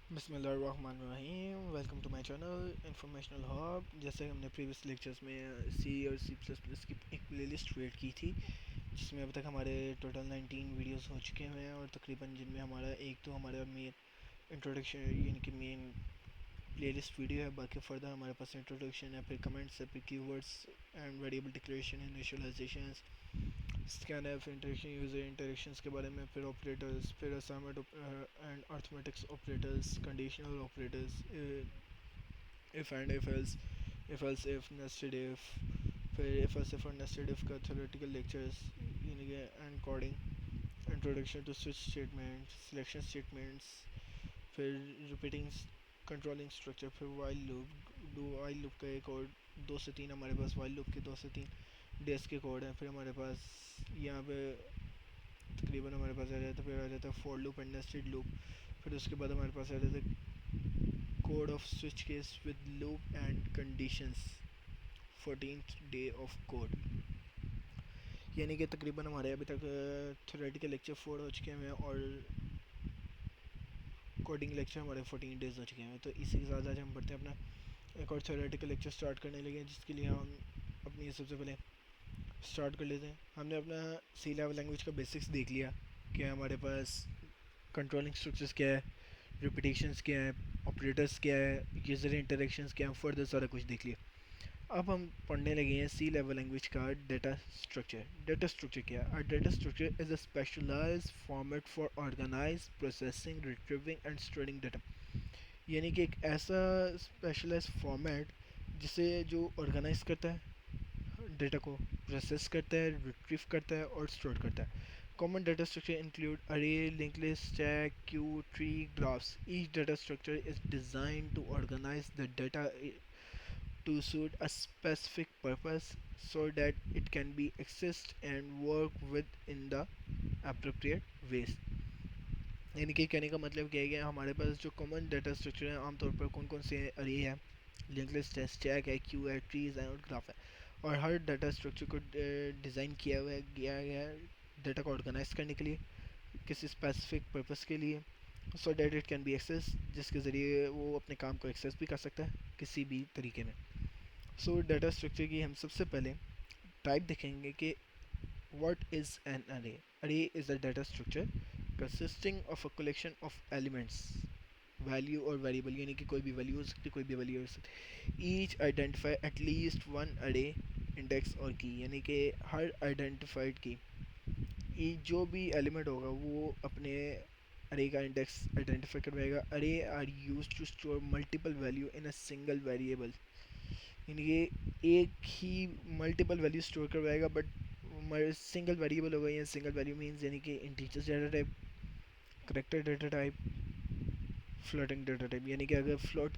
बिस्मिल्लाहिर्रहमानिर्रहीम। Welcome to my channel informational hub. जैसे हमने प्रीवियस लेक्चर्स में सी और सी प्लस प्लस की एक प्लेलिस्ट क्रिएट की थी, जिसमें अब तक हमारे टोटल 19 वीडियोस हो चुके हैं, और तकरीबन जिनमें हमारा एक तो हमारा मेन इंट्रोडक्शन यानी कि मेन प्लेलिस्ट वीडियो है, बाकी फर्दर हमारे पास इंट्रोडक्शन है, फिर कमेंट्स है, फिर keywords and variable declaration, initialisations, scanf interaction, user interactions के बारे में, फिर ऑपरेटर्स, फिर assignment and arithmetics operators, conditional operators, if and if else if, nested if, फिर इफ एल्स इफ और नेस्टेड इफ का थ्योरेटिकल लेक्चर्स यानी कि and coding, introduction to switch statement, selection statements, फिर रिपीटिंग कंट्रोलिंग स्ट्रक्चर, फिर while loop, do while loop का एक और 2 से 3 हमारे पास वाइल लूप के 2 से 3 डेज के कोड हैं। फिर हमारे पास यहाँ पे तकरीबन हमारे पास आ जाता है, फिर आ जाता है for loop and nested loop. फिर उसके बाद हमारे पास आ जाता है code off switch case with loop and conditions, 14th day of code. यानी कि तकरीबन हमारे अभी तक थ्योरेटिकल लेक्चर 4 हो चुके हैं और कोडिंग लेक्चर हमारे 14 डेज हो चुके हैं। तो इसी के साथ आज हम बढ़ते हैं अपना एक और थ्योरेटिकल लेक्चर स्टार्ट करने लगे, जिसके लिए हम अपनी सबसे पहले स्टार्ट कर लेते हैं। हमने अपना सी लेवल लैंग्वेज का बेसिक्स देख लिया कि हमारे पास कंट्रोलिंग स्ट्रक्चर्स क्या है, रिपीटेशंस क्या है, ऑपरेटर्स क्या है, यूज़र इंटरेक्शंस क्या है, फर्दर सारा कुछ देख लिया। अब हम पढ़ने लगे हैं सी लेवल लैंग्वेज का डेटा स्ट्रक्चर। डेटा स्ट्रक्चर क्या है? Data structure is a specialised format for organise processing retrieving and storing data. यानी कि एक ऐसा स्पेशलाइज्ड फॉर्मेट जिसे जो ऑर्गेनाइज करता है डेटा को, प्रोसेस करता है, रिट्रीव करता है और स्टोर करता है। Common data structure include array, link list, stack, queue, tree, graphs. Each data structure is designed to organise the data to suit a specific purpose so that it can be accessed and work with in the appropriate ways। यानी कि कहने का मतलब क्या है कि हमारे पास जो कॉमन डाटा स्ट्रक्चर है आमतौर पर कौन कौन से अरे है, लिंक लिस्ट है, स्टैक है, क्यू है, ट्रीज है और ग्राफ है। और हर डाटा स्ट्रक्चर को डिज़ाइन किया हुआ है, किया गया है डाटा को ऑर्गेनाइज करने के लिए, किसी स्पेसिफिक पर्पस के लिए, so that it can be access, जिसके ज़रिए वो अपने काम को एक्सेस भी कर सकता है किसी भी तरीके में। सो डाटा स्ट्रक्चर की हम सबसे पहले टाइप देखेंगे कि व्हाट इज़ एन अरे। अरे is a data structure consisting of a collection of elements, value और वेरिएबल, यानी कि कोई भी वैल्यू हो सकती है, कोई भी वैल्यू हो सकती है। ईच आइडेंटिफाई एटलीस्ट वन अरे इंडेक्स और की, यानी कि हर आइडेंटिफाइड की जो भी एलिमेंट होगा वो अपने अरे का इंडेक्स आइडेंटिफाई करवाएगा। Array are use to store multiple value in a single variable, यानी कि एक ही मल्टीपल वैल्यू स्टोर करवाएगा, बट सिंगल वेरिएबल होगा। या सिंगल वैल्यू मीन्स यानी कि integers data type, character data type, floating data type. यानी कि अगर फ्लोट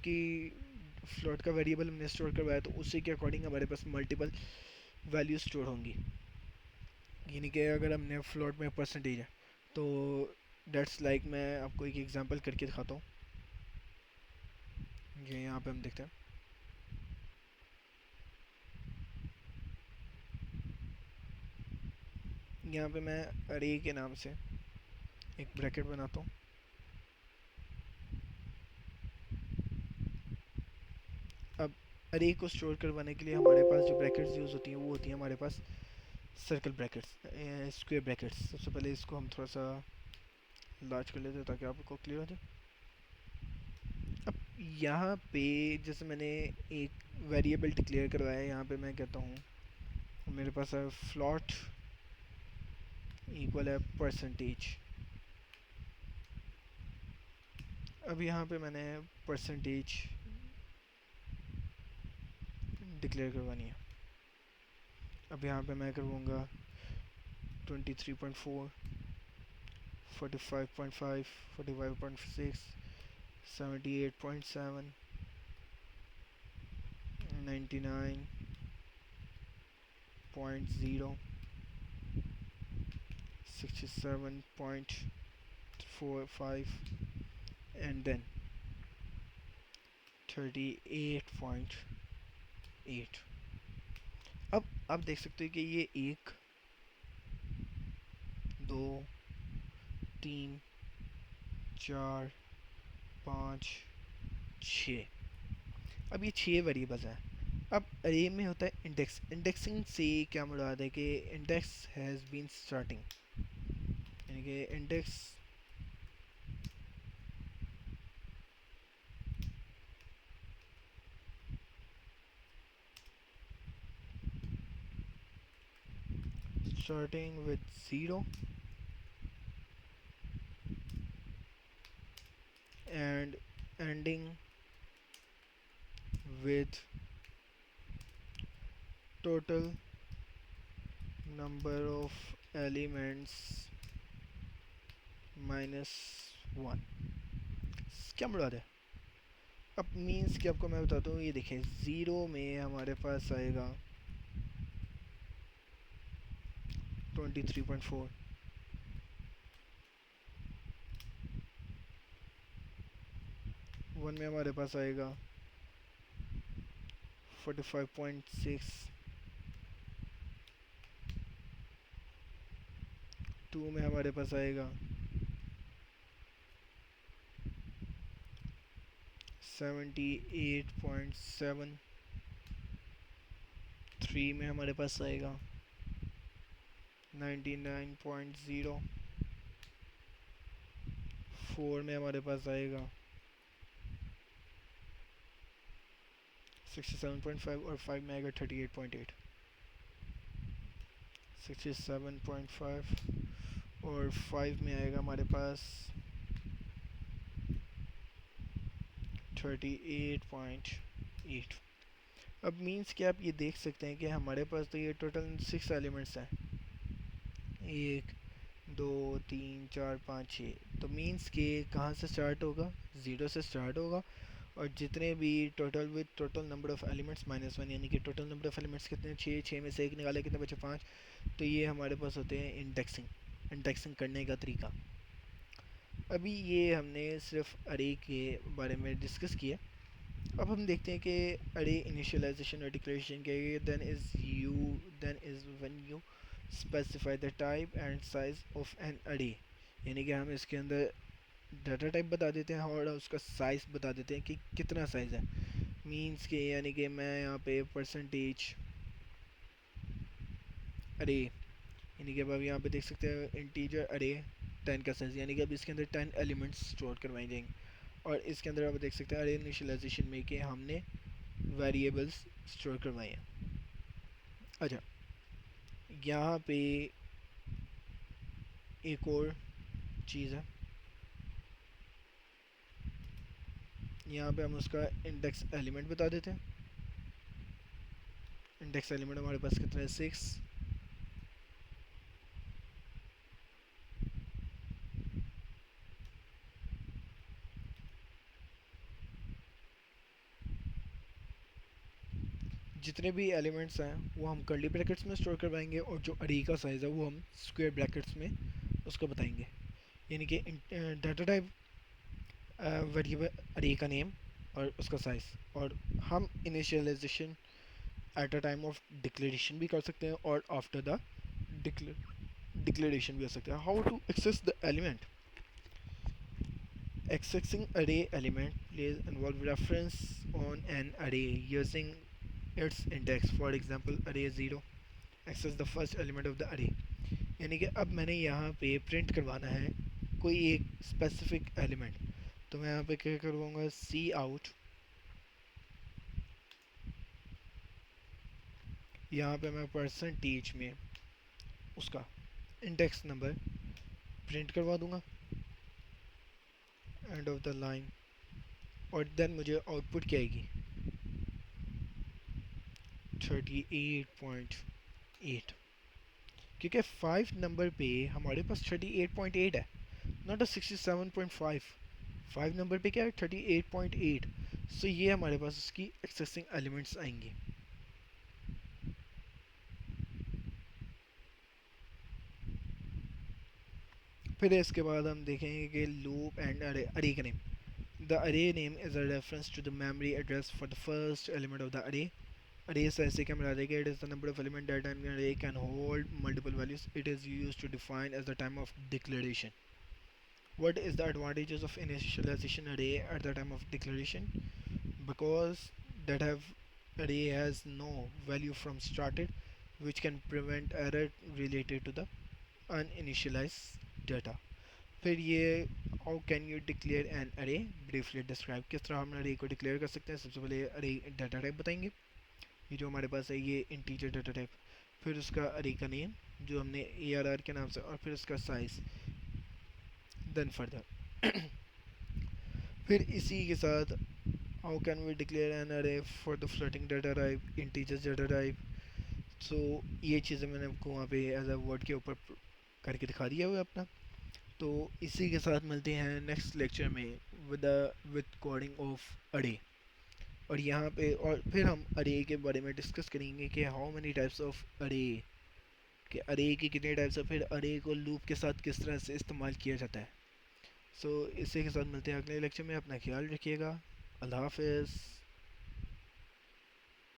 का वेरिएबल हमने स्टोर करवाया तो उसी के अकॉर्डिंग हमारे पास मल्टीपल वैल्यू स्टोर होंगी। यानी कि अगर हमने फ्लोट में परसेंटेज है तो डेट्स लाइक, मैं आपको एक एग्जांपल करके दिखाता हूँ। ये यहाँ पे हम देखते हैं, यहाँ पे मैं अरे के नाम से एक ब्रैकेट बनाता हूँ। अब अरे को स्टोर करवाने के लिए हमारे पास जो ब्रैकेट्स यूज़ होती हैं वो होती हैं हमारे पास सर्कल ब्रैकेट्स, स्क्वायर ब्रैकेट्स। सबसे पहले इसको हम थोड़ा सा लार्ज कर लेते हैं ताकि आपको क्लियर हो जाए। अब यहाँ पे जैसे मैंने एक वेरिएबल डिक्लेयर करवाया है, यहाँ पे मैं कहता हूँ मेरे पास है फ्लॉट इक्वल है परसेंटेज। अब यहाँ पे मैंने परसेंटेज डिक्लेयर करवानी है। अब यहाँ पे मैं करवाऊँगा 23.4, 45.5, 45.6, 78.7, 99.0, 67.45 and then 38.8। अब आप देख सकते हैं कि ये 1, 2, 3, 4, 5 6। अब ये 6 वेरिएबल्स हैं। अब अरे में होता है इंडेक्स। इंडेक्सिंग से क्या मुराद है कि इंडेक्स हैज़ बीन स्टार्टिंग, यानी कि index starting with 0 and ending with total number of elements minus 1। क्या मुराद है? अब मीन्स कि आपको मैं बताता हूँ, ये देखें 0 में हमारे पास आएगा 23.4, 1 में हमारे पास आएगा 45.6, 2 में हमारे पास आएगा 78.7, 3 में हमारे पास आएगा 99.0, 4 में हमारे पास आएगा 67.5 और 5 में आएगा 38.8। 67.5 और 5 में आएगा हमारे पास 38.8। अब मीन्स कि आप ये देख सकते हैं कि हमारे पास तो ये टोटल 6 एलिमेंट्स हैं, 1 2 3 4 5 6। तो मीन्स कि कहाँ से स्टार्ट होगा? 0 से स्टार्ट होगा, और जितने भी total with total number of elements -1, यानी कि टोटल नंबर ऑफ़ एलिमेंट्स कितने? 6, 6 में से 1 निकाले कितने बचे? 5। तो ये हमारे पास होते हैं इंडेक्सिंग करने का तरीका। अभी ये हमने सिर्फ अरे के बारे में डिस्कस किया। अब हम देखते हैं कि अरे इनिशियलाइजेशन और डिक्लेरेशन क्या है। Then is when you specify the type and size of an array, यानी कि हम इसके अंदर डाटा टाइप बता देते हैं और उसका साइज़ बता देते हैं कि कितना साइज़ है। मींस के यानी कि मैं यहाँ पे परसेंटेज अरे, यानी कि अब आप यहाँ पे देख सकते हैं इंटीजर अरे 10 का साइज़, यानी कि अब इसके अंदर 10 एलिमेंट्स स्टोर करवाए जाएंगे। और इसके अंदर आप देख सकते हैं अरे इनिशियलाइजेशन में कि हमने वेरिएबल्स स्टोर करवाए हैं। अच्छा, यहाँ पे एक और चीज़ है, यहाँ पे हम उसका इंडेक्स एलिमेंट बता देते हैं। इंडेक्स एलिमेंट हमारे पास कितना है? 6। जितने भी एलिमेंट्स हैं वो हम कर्ली ब्रैकेट्स में स्टोर करवाएंगे, और जो अरे का साइज़ है वो हम स्क्वायर ब्रैकेट्स में उसको बताएंगे। यानी कि डाटा टाइप, वेरिएबल अरे का नेम और उसका साइज़, और हम initialisation at a time of declaration भी कर सकते हैं और आफ्टर द डिक्लेरेशन भी कर सकते हैं। How to access the element? Accessing array element plays involve reference on an array using its index. For example, array 0 access the first element of the array। यानी कि अब मैंने यहाँ पे प्रिंट करवाना है कोई एक स्पेसिफिक एलिमेंट, तो मैं यहाँ पे क्या करवाऊँगा? सी आउट, यहाँ पे मैं परसेंटेज में उसका इंडेक्स नंबर प्रिंट करवा दूँगा एंड ऑफ द लाइन, और देन मुझे आउटपुट क्या आएगी? 38.8, क्योंकि 5 नंबर पे हमारे पास 38.8 है, नॉट अ 67.5। 5 नंबर पे क्या है? 38.8। सो ये हमारे पास उसकी एक्सेसिंग एलिमेंट्स आएंगे। फिर इसके बाद हम देखेंगे कि लूप एंड अरे। अरे का name, the array name is a reference to the memory address for the first element of the array. Array से ऐसे क्या मिला देगा? It is the number of element that an array can hold multiple values. It is used to define as the time of declaration. What is the advantages of initialization array at the time of declaration? Because that have array has no value from started, which can prevent error related to the uninitialized data. फिर ये how can you declare an अरे briefly describe, किस तरह हम अरे को declare कर सकते हैं. सबसे पहले अरे डाटा टाइप बताएंगे, ये जो हमारे पास है ये इंटीजर डाटा टाइप. फिर उसका अरे का नेम जो हमने ए आर आर के नाम से, और फिर उसका साइज. देन फर्दर फिर इसी के साथ how can we declare an array for the floating data type, integer data type. So ये चीज़ें मैंने आपको वहाँ पे एज अ वर्ड के ऊपर करके दिखा दिया हुआ है अपना. तो इसी के साथ मिलते हैं नेक्स्ट लेक्चर में विद कोडिंग ऑफ अरे. और यहाँ पे और फिर हम अरे के बारे में डिस्कस करेंगे कि हाउ मेनी टाइप्स ऑफ अरे, कि अरे के कितने टाइप्स है, फिर अरे को लूप के साथ किस तरह से इस्तेमाल किया जाता है. सो इसी के साथ मिलते हैं अगले लेक्चर में. अपना ख्याल रखिएगा. अल्लाह हाफिज़.